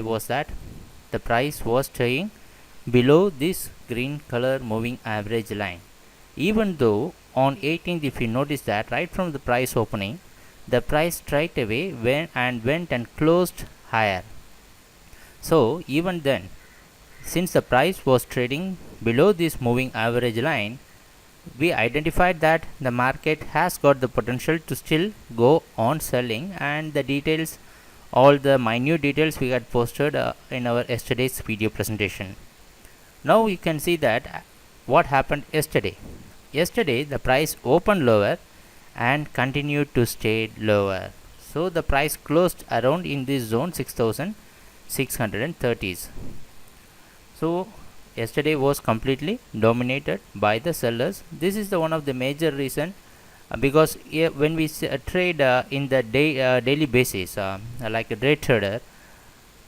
was that the price was staying below this green color moving average line. Even though on 18th, if you notice that right from the price opening, the price straight away went and closed higher. So even then, since the price was trading below this moving average line, we identified that the market has got the potential to still go on selling, and the details, all the minute details we had posted in our yesterday's video presentation. Now you can see that what happened yesterday. Yesterday the price opened lower and continued to stay lower. So the price closed around in this zone 6630s. So yesterday was completely dominated by the sellers. This is the one of the major reason because when we trade in the daily basis like a day trader,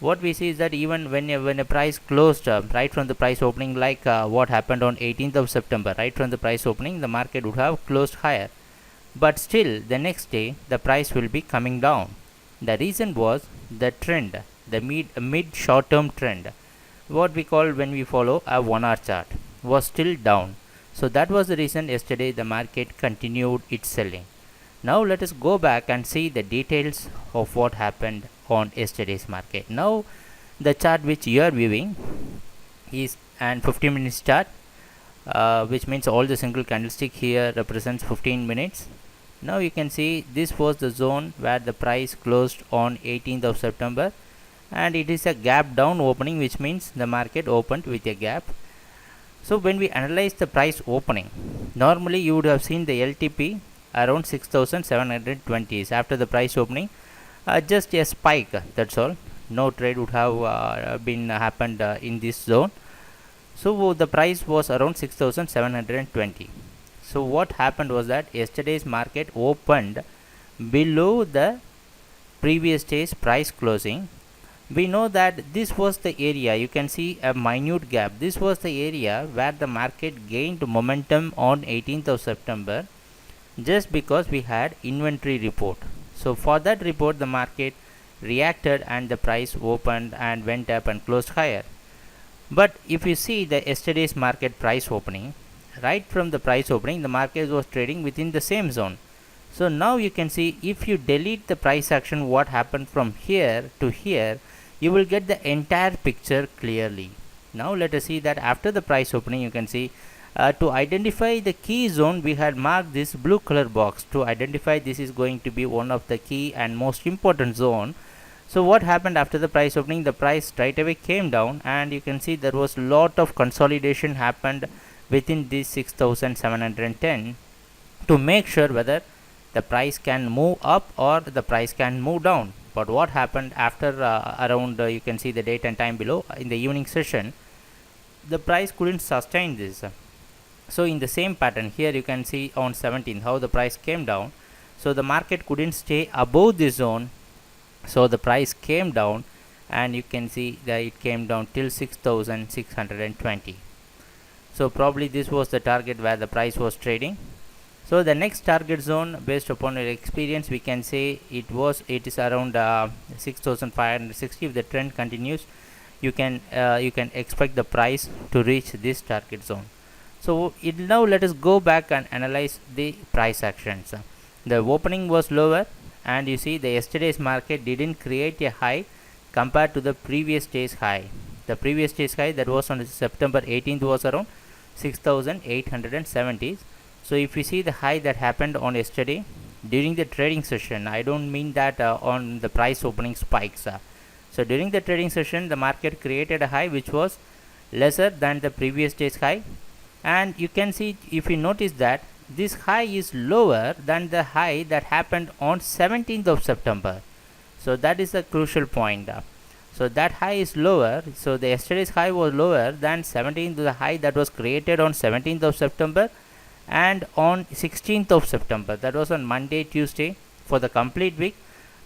what we see is that even when a price closed right from the price opening, like what happened on 18th of September, right from the price opening the market would have closed higher, but still the next day the price will be coming down. The reason was the trend, the mid short term trend, what we call when we follow a 1 hour chart, was still down. So that was the reason yesterday the market continued its selling. Now let us go back and see the details of what happened on yesterday's market. Now the chart which you are viewing is an 15 minutes chart, which means all the single candlestick here represents 15 minutes. Now you can see this was the zone where the price closed on 18th of September, and it is a gap down opening, which means the market opened with a gap. So when we analyze the price opening, normally you would have seen the LTP around 6720s after the price opening, just a spike, that's all. No trade would have been happened in this zone. So the price was around 6720. So what happened was that yesterday's market opened below the previous day's price closing. We know that this was the area, you can see a minute gap, this was the area where the market gained momentum on 18th of September, just because we had inventory report. So for that report the market reacted and the price opened and went up and closed higher. But if you see the yesterday's market price opening, right from the price opening the market was trading within the same zone. So now you can see, if you delete the price action, what happened from here to here, you will get the entire picture clearly. Now let us see that after the price opening, you can see to identify the key zone, we had marked this blue color box to identify this is going to be one of the key and most important zone. So what happened after the price opening, the price straight away came down, and you can see there was lot of consolidation happened within this 6710 to make sure whether the price can move up or the price can move down. But what happened after around you can see the date and time below in the evening session, the price couldn't sustain this. So in the same pattern here you can see on 17th how the price came down. So the market couldn't stay above this zone, so the price came down, and you can see that it came down till 6620. So probably this was the target where the price was trading. So the next target zone, based upon your experience, we can say it is around 6560. If the trend continues, you can expect the price to reach this target zone. So now let us go back and analyze the price actions. The opening was lower, and you see the yesterday's market didn't create a high compared to the previous day's high. The previous day's high that was on September 18th was around 6870. So if you see the high that happened on yesterday during the trading session, I don't mean that on the price opening spikes. So during the trading session the market created a high which was lesser than the previous day's high, and you can see, if you notice, that this high is lower than the high that happened on 17th of September. So that is a crucial point. So that high is lower, so the yesterday's high was lower than 17th, the high that was created on 17th of September and on 16th of September, that was on Monday, Tuesday, for the complete week.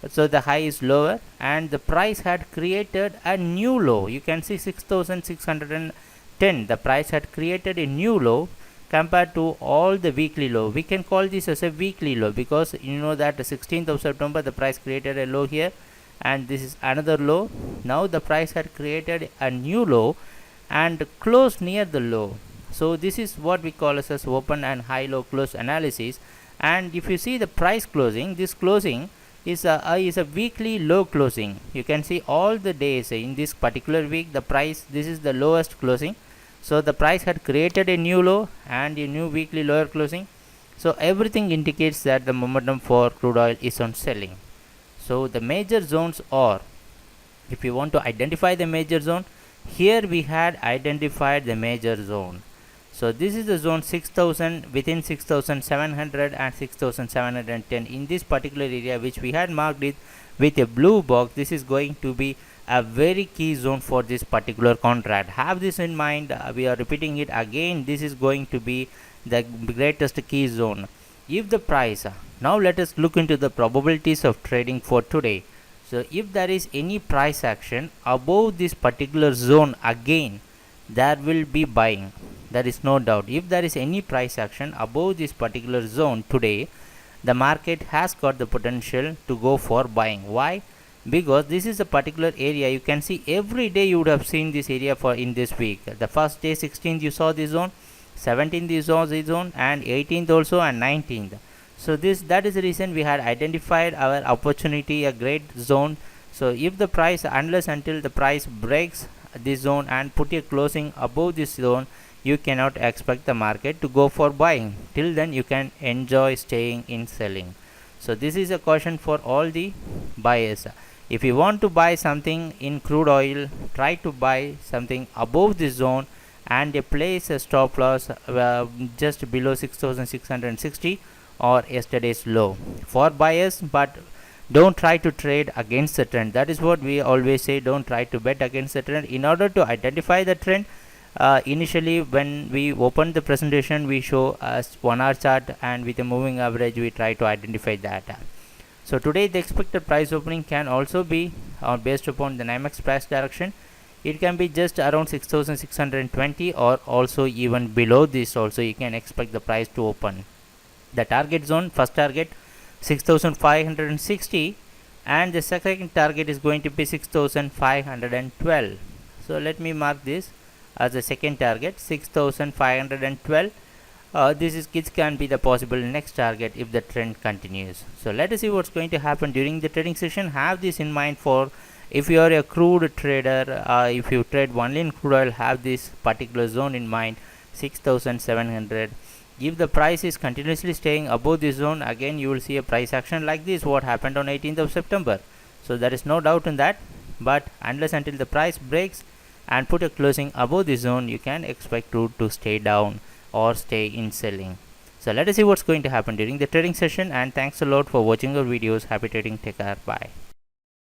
So the high is lower, and the price had created a new low. You can see 6610, the price had created a new low compared to all the weekly low. We can call this as a weekly low because you know that the 16th of September the price created a low here, and this is another low. Now the price had created a new low and closed near the low. So this is what we call as open and high low close analysis. And if you see the price closing, this closing is a weekly low closing. You can see all the days in this particular week the price, this is the lowest closing. So the price had created a new low and a new weekly lower closing. So everything indicates that the momentum for crude oil is on selling. So the major zones are, if you want to identify the major zone, here we had identified the major zone. So this is the zone 6000, within 6700 and 6710. In this particular area which we had marked it with a blue box, this is going to be a very key zone for this particular contract. Have this in mind. We are repeating it again. This is going to be the greatest key zone. If the price, now let us look into the probabilities of trading for today. So if there is any price action above this particular zone, again there will be buying. There is no doubt. If there is any price action above this particular zone today, the market has got the potential to go for buying. Why? Because this is a particular area. You can see every day you would have seen this area for in this week. The first day 16th you saw this zone, 17th you saw this zone, and 18th also, and 19th. So that is the reason we had identified our opportunity, a great zone. So if the price, unless until the price breaks this zone and put a closing above this zone, you cannot expect the market to go for buying. Till then you can enjoy staying in selling. So this is a caution for all the buyers. If you want to buy something in crude oil, try to buy something above this zone and place a stop loss just below 6660 or yesterday's low for buyers. But don't try to trade against the trend. That is what we always say. Don't try to bet against the trend. In order to identify the trend, initially when we open the presentation, we show a 1 hour chart, and with a moving average we try to identify that. So today the expected price opening can also be based upon the NYMEX price direction. It can be just around 6620 or also even below this also you can expect the price to open. The target zone, first target 6560, and the second target is going to be 6512. So let me mark this as the second target, 6512. This can be the possible next target if the trend continues. So let us see what's going to happen during the trading session. Have this in mind for if you are a crude trader. If you trade only in crude oil, have this particular zone in mind, 6700. If the price is continuously staying above this zone, again you will see a price action like this what happened on 18th of September. So there is no doubt in that. But unless until the price breaks and put a closing above this zone, you can expect crude to stay down or stay in selling. So let us see what's going to happen during the trading session, and thanks a lot for watching our videos. Happy trading. Take care. Bye.